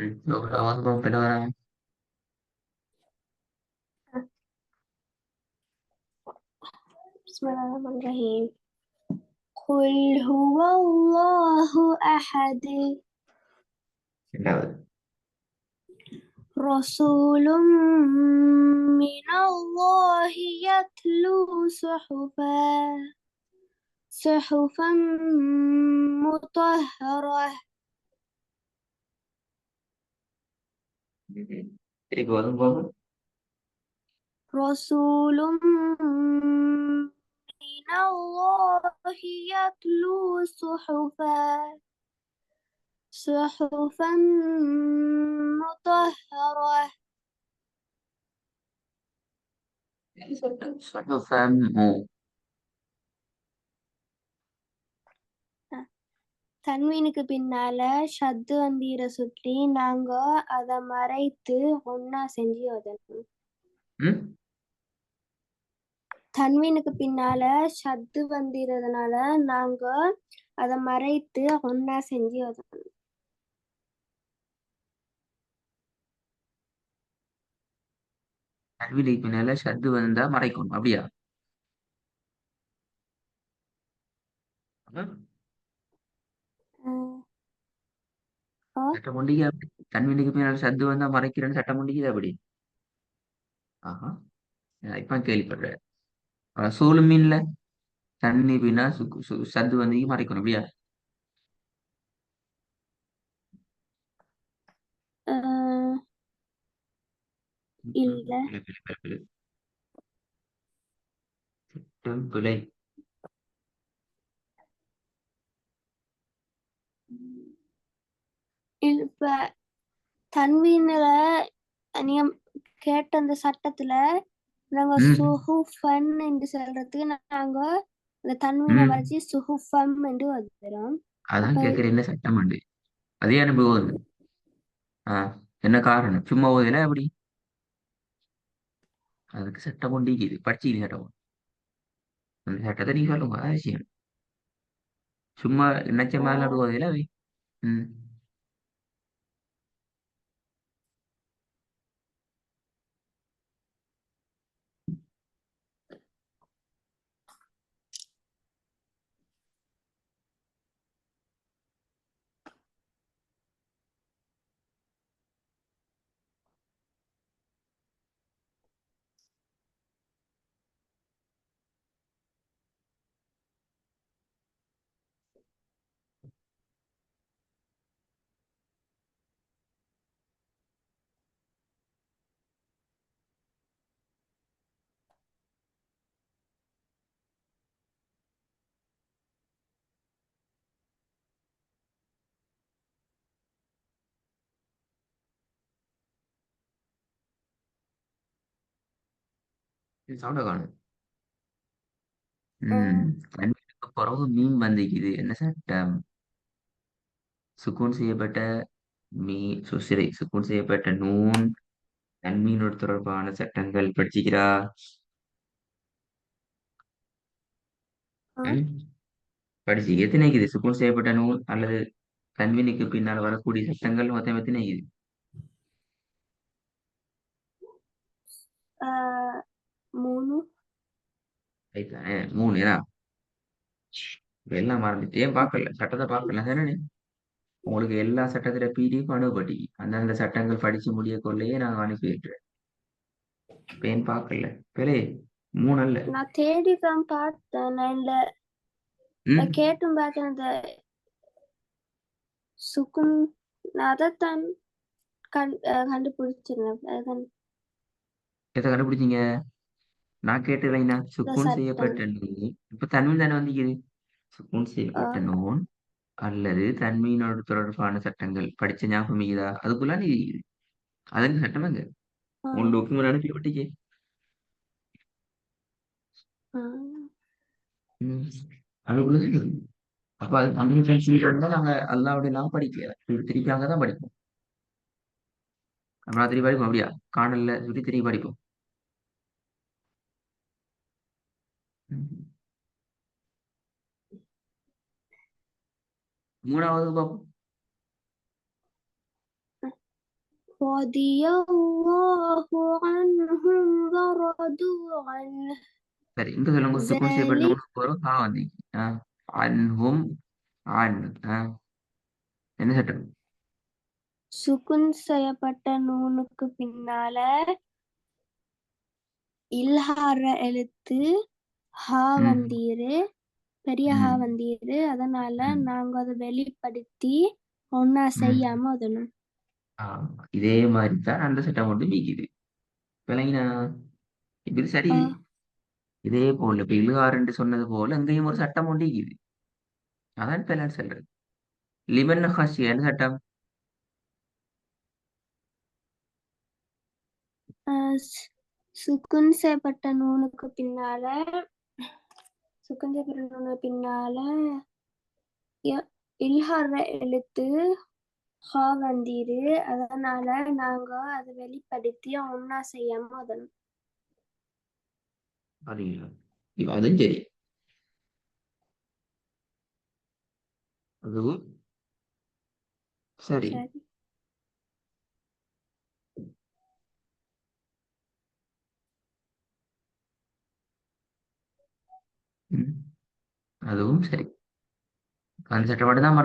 Vamos pela بسم الله الرحمن الرحيم. قل هو الله أحد இரண்டாவது رسول من الله يتلو صحفا مطهرة திருப்பி வரும் போகும் رسول من الله يتلو صحفا مطهرة صحفا தன்வீனுக்கு பின்னால ஷத்து வந்தீரை சுற்றி நாங்க அதை மறைத்து ஒன்னா செஞ்சு ஓதணும். தன்வீனுக்கு பின்னால ஷத்து வந்தீரதுனால நாங்க அதை மறைத்து ஒன்னா செஞ்சு ஓதணும். தன்வீனுக்கு பின்னால ஷத்து வந்தா மறைக்கணும் அப்படியா? சட்டம் ஒண்டிக்கு அப்படி தன்வீனுக்கு பின்னால ஷத்து வந்தா மறைக்கிறேன்னு சட்டம் ஒண்டிக்குது அப்படி. ஆஹா, இப்ப கேள்விப்படுறேன். சோளு மீன்ல தண்ணி பின்னா சத்து வந்து மறைக்கணும் அப்படியா? இல்ல பிழை. இப்ப தன்வீன்ல நீங்க கேட்ட அந்த சட்டத்துல நாங்க சுஹுஃபன் என்று சொல்றதுக்கு நாங்க அந்த தன்வீனை மறைச்சு சுஹுஃபம் என்று வந்துடும். அதான் கேட்கிறேன் என்ன சட்டம் உண்டு அதே அனுபவம். என்ன காரணம் சும்மா ஓதுல அப்படி அதுக்கு சட்டம் கொண்டிக்குது படிச்சு சட்டம் அந்த சட்டத்தை நீங்க சொல்லுங்க அவசியம் சும்மா நினைச்ச மாதிரி அப்படி ஓதுல அவை. ம் சவுண்ட காணும். தண்ணீருக்கு பிறகு மீன் வந்திக்குது என்ன சட்டம்? சுக்கூன் செய்யப்பட்ட சரி சுக்கூன் செய்யப்பட்ட நூன் நன்மீனோடு தொடர்பான சட்டங்கள் படிச்சுக்கிறா. படிச்சு எத்தனைக்குது சுக்கூன் செய்யப்பட்ட நூல் அல்லது தன்வினுக்கு பின்னால் வரக்கூடிய சட்டங்கள் மொத்தம் எத்தனைக்குது? 3. ரைட்டானே 3 ஏன்னா எல்லாம் மறந்துட்டு ஏன் பார்க்கல சட்டத்தை பார்க்கல தானே உங்களுக்கு எல்லா சட்டத்தில பிடிஎஃப் அனுப்படி அந்தந்த சட்டங்கள் படிச்சு முடிய கொள்ளையே நாங்க அனுப்பி விட்டுறேன். பேன் பார்க்கல பெரே 3 அல்ல. நான் தேடி தான் பார்த்தேன். நான் இல்ல கேட்டும் பார்த்தேன் அந்த சுக்குன் நான் அதைத்தான் கண்டுபிடிச்சிருந்தேன். எதை கண்டுபிடிச்சீங்க? நான் கேட்டலைனா சுக்கூன் செய்யப்பட்ட நூல் இப்ப தன்மீன் தானே வந்திக்குது. சுக்கூன் செய்யப்பட்ட நூல் அல்லது தன்மீனோடு தொடர்பான சட்டங்கள் படிச்ச ஞாபகம் இருக்குதா? அதுக்குள்ள நீ அதுக்கு சட்டமாங்க உன் டாக்குமெண்ட் அனுப்பி விட்டீங்க. அதுக்குள்ள அப்ப அது தமிழ் ஃப்ரெண்ட்ஸ் இருந்தா நாங்க அல்லாவுடைய நான் படிக்கல திருப்பி அங்கதான் படிப்போம். நம்ம திருப்பி படிப்போம் அப்படியா காணல சொல்லி திருப்பி படிப்போம். மூணாவது பார்ப்போம். رضي الله عنهم ورضوا عنه சரி இங்க சொல்லுங்க சுக்குன் செய்யப்பட்ட ذلك நூனுக்கு வரும் ஹா வந்து அன்ஹும் அன் என்ன சட்டம் சுக்குன் செய்யப்பட்ட நூனுக்கு பின்னால இல்ஹார எழுத்து ஹா ம் வந்தீரு பெரிய ஹா ம் வந்தீரு அதனால ம் நாங்க அதை வெளிப்படுத்தி ஒன்னா ம் செய்யாம ஓதணும். இதே மாதிரி தான் அந்த சட்டம் மட்டும் நீக்குது விளங்கினா இப்ப இது சரி ஆ, இதே போல இப்ப இழுகாருன்னு சொன்னது போல அங்கேயும் ஒரு சட்டம் ஒன்று இருக்குது அதான் இப்ப எல்லாரும் சொல்றது லிமன் ஹாஷியன்னு சட்டம் ஆ, சுக்குன் செய்யப்பட்ட நூனுக்கு பின்னால சுக்குன் செய்யப்பட்ட நூனுக்கு பின்னால இல்ஹார எழுத்து ஹா வந்தீரு அதனால நாங்க அதை வெளிப்படுத்தி ஒன்னா செய்யாம ஓதணும். பாத்தீங்களா இப்ப அதுவும் சரி அதுவும் சரி சரி. ம், அதுவும் சரி அந்த சட்டம் மட்டும் தான்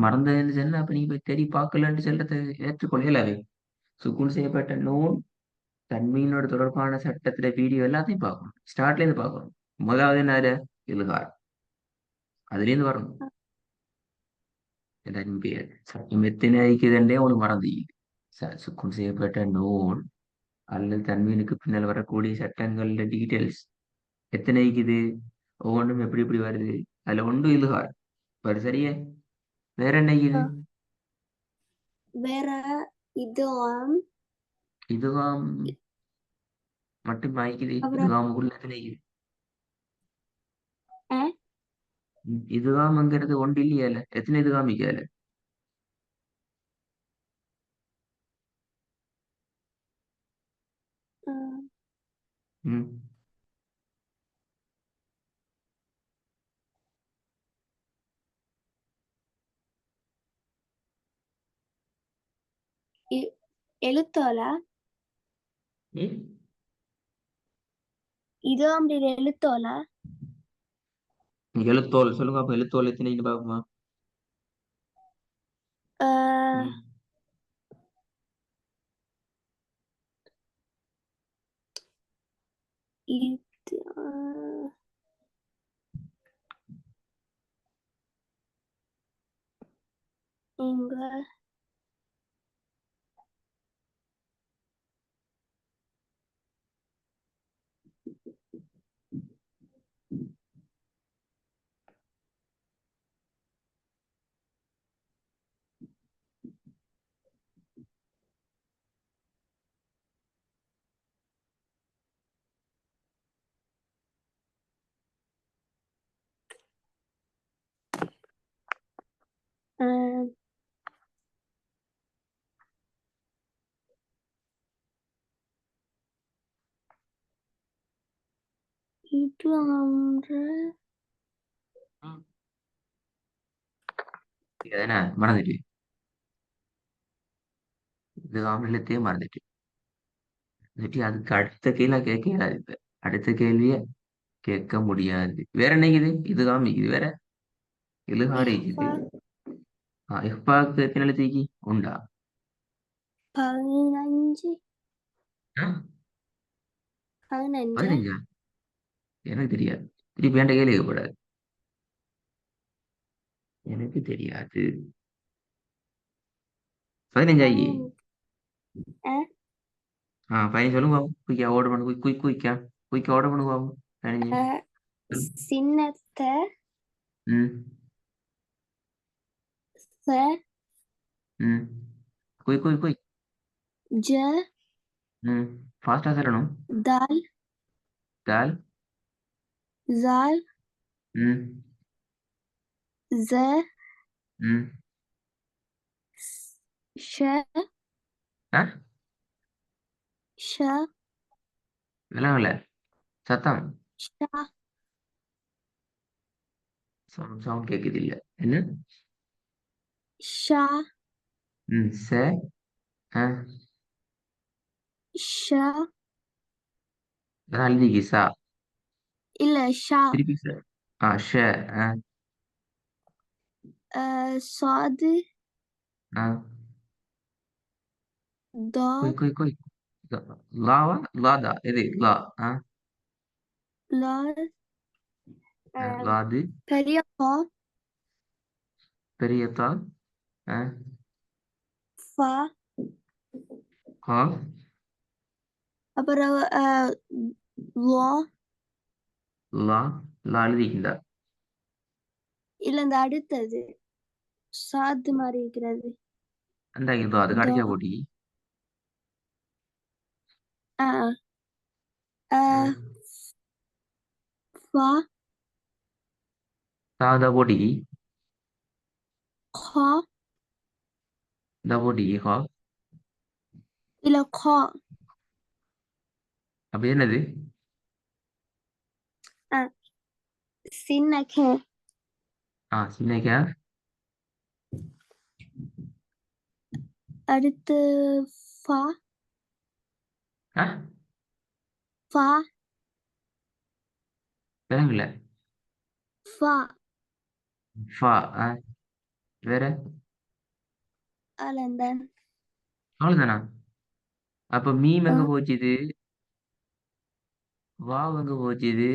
மறந்ததுன்னு சொன்னா அப்ப நீங்க போய் தேடி பார்க்கலன்னு சொல்றதை ஏற்றுக்கொள்ளலாவே சுக்குன் செய்யப்பட்ட நூல் தன்மையினோட தொடர்பான சட்டத்துல வீடியோ எல்லாத்தையும் பார்க்கணும் ஸ்டார்ட்ல இருந்து பார்க்கணும் முதலாவது என்ன இல்கார் அதுல இருந்து வரணும் எல்லாரும் பேர் சட்டம் எத்தனை ஐக்குதுன்றே உங்களுக்கு மறந்துக்குது சுக்குன் செய்யப்பட்ட நூல் அல்லது தன்மீனுக்கு பின்னால் வரக்கூடிய சட்டங்கள்ல டீட்டெயில்ஸ் எத்தனை இருக்குது ஒவ்வொன்றும் எப்படி எப்படி வருது அதுல ஒன்று இல்கார் வருது சரியே வேற என்ன ஆ, இருக்குது வேற இது இதுவாம் மட்டும் ஆயிக்குது அப்புறம் இதுவாமுக்குள்ள எத்தனை இருக்குது ஆ, இதுவாம்ங்கிறது ஒன்று இல்லையால எத்தனை இதுவாமிக்கல ஆ, ம் எழுத்தாளா ம் இது அப்படி எழுத்தாளா எழுத்தோல் சொல்லுங்க அப்ப எழுத்தோல் எத்தனைன்னு பாப்போமா ம் இது இங்க ஆ, இது வந்து ம். எதனா மறந்துட்டு இது ஆங்கிலத்தையே மறந்துட்டு வந்துட்டு அதுக்கு அடுத்த கேள்வி கேட்க இயலாது இப்ப அடுத்த கேள்விய கேட்க முடியாது வேற என்ன இது இது காமிக்குது வேற இழுகாரி இது இஹ்ஃபா இஃபாக்கு எத்தனை எழுத்துக்கு உண்டா 15 ஆ? 15 பதினஞ்சா எனக்கு தெரியாது திருப்பி என்கிட்ட கேள்வி கேட்கக்கூடாது எனக்கு தெரியாது 15 ஆ, 15 சொல்லுங்க பாப்போம் குயிக்கா ஆர்டர் பண்ணு குயிக்கா குயிக்கா ஆர்டர் பண்ணு பாப்போம் 15 ஆ, சின்னத்த ம் ச ம் குயிக் ஜ ம் ஃபாஸ்டா சொல்லணும் தால் தால் ஜால் ம் ز ம் ஷ ஆ ஷ விளங்கல சத்தம் ஷ சவுண்ட் கேக்குது இல்ல என்ன ஷ ம் ச ஆ ஷ எழுதிக்கு சா இல்ல ஷா திருப்பி சார் ஷ ஆ சாது ஆ கொய் தாத் கொய் கொய் லாவா லாதா எது லா ஆ லா லாது பெரிய கா பெரிய தா ஆ ஃபா கா அப்புறம் லா லா லா எழுதிக்கிண்டா இல்ல இந்த அடுத்தது சாது மாதிரி இருக்கிறது அந்த இதோ அது தா கடைசியா போட்டி ஆ ஃபா சாதா போட்டிக்கு கா இந்த போட்டிக்கு கா இல்ல கா அப்படி என்னது சின்ன கே சின்னக்கா அடுத்து ஃபா ஆ ஃபா விளங்கல ஃபா ஃபா வேற அலந்தன் அவ்வளவுதானா அப்ப மீம் எங்க போச்சுது வாவ் எங்க போச்சுது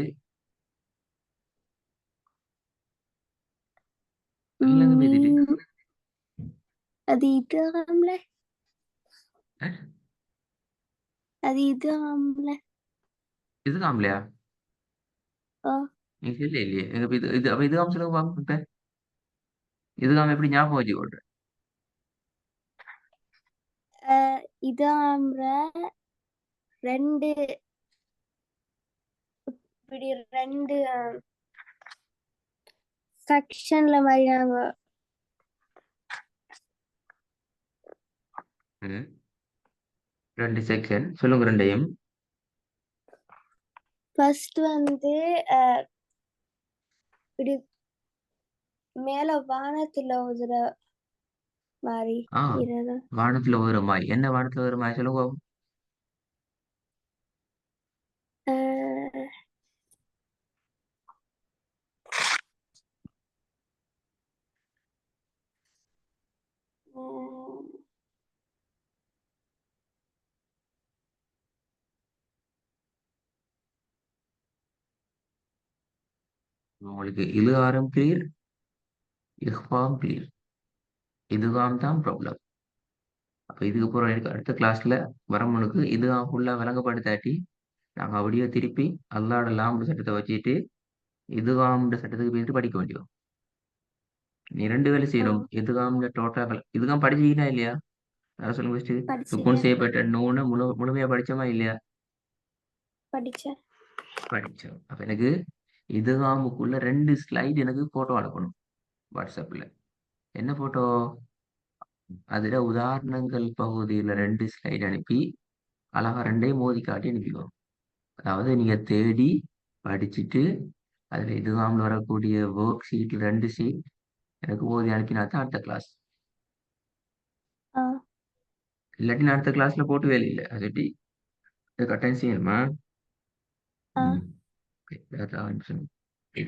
இல்லங்க பேத்துட்டு மீம் அது இது ஆம்ல அது இது ஆம்ல இது காமலையா நீங்க இல்ல இல்லையே எங்க இப்ப இது அப்ப இது காமிச்சு பாப்போம் இப்ப இது காம எப்படி ஞாபகம் வச்சு கொள்றேன் இது ஆம்ற ரெண்டு இப்படி ரெண்டு செக்ஷன்ல மாதிரி நாங்க ம். 2 செக்ஷன் சொல்லுங்க ரெண்டையும் ஃபர்ஸ்ட் வந்து இப்படி மேல வானத்துல உதுற மாதிரி ஆ இருது வானத்துல ஒரு மாய் என்ன வானத்துல ஒரு மாய் சொல்லுங்க பாப்போம். உங்களுக்கு இழுகாரம் கிளியர் இஹ்பாம் கிளியர் இதுதான் தான் ப்ராப்ளம் அப்ப இதுக்கு போற எனக்கு அடுத்த கிளாஸ்ல வரவனுக்கு இதுதான் ஃபுல்லா விளங்கப்படுத்தாட்டி நாங்க அப்படியே திருப்பி அல்லாட லாம்பு சட்டத்தை வச்சுட்டு இதுகாம்ன்ற சட்டத்துக்கு போயிட்டு படிக்க வேண்டியோம் நீ 2 வேலை செய்யணும் இதுகாம்ல டோட்டலா இதுகாம் படிச்சீங்கன்னா இல்லையா அதை சொல்லுங்க ஃபர்ஸ்ட் சுக்குன் படிச்சேன் செய்யப்பட்ட நூனை முழுமையா படிச்சோமா இல்லையா படிச்சேன் படிச்சோம் அப்ப எனக்கு இதுகாமுக்குள்ள 2 ஸ்லைடு எனக்கு போட்டோ அனுப்பணும் வாட்ஸ்அப்ல என்ன போட்டோ அதுல உதாரணங்கள் பகுதியில 2 ஸ்லைடு அனுப்பி அழகா 2ஐயும் மோதி காட்டி அனுப்பிடுவோம் அதாவது நீங்க தேடி படிச்சுட்டு அதுல இதுகாம்ல வரக்கூடிய ஒர்க் ஷீட் 2 ஷீட் எனக்கு மோதி அனுப்பினா தான் அடுத்த கிளாஸ் இல்லாட்டி நான் அடுத்த கிளாஸ்ல போட்டு வேலை இல்லை அது எப்படி இது கட்டாயம் செய்யணுமா ஆ ம். Okay, that's our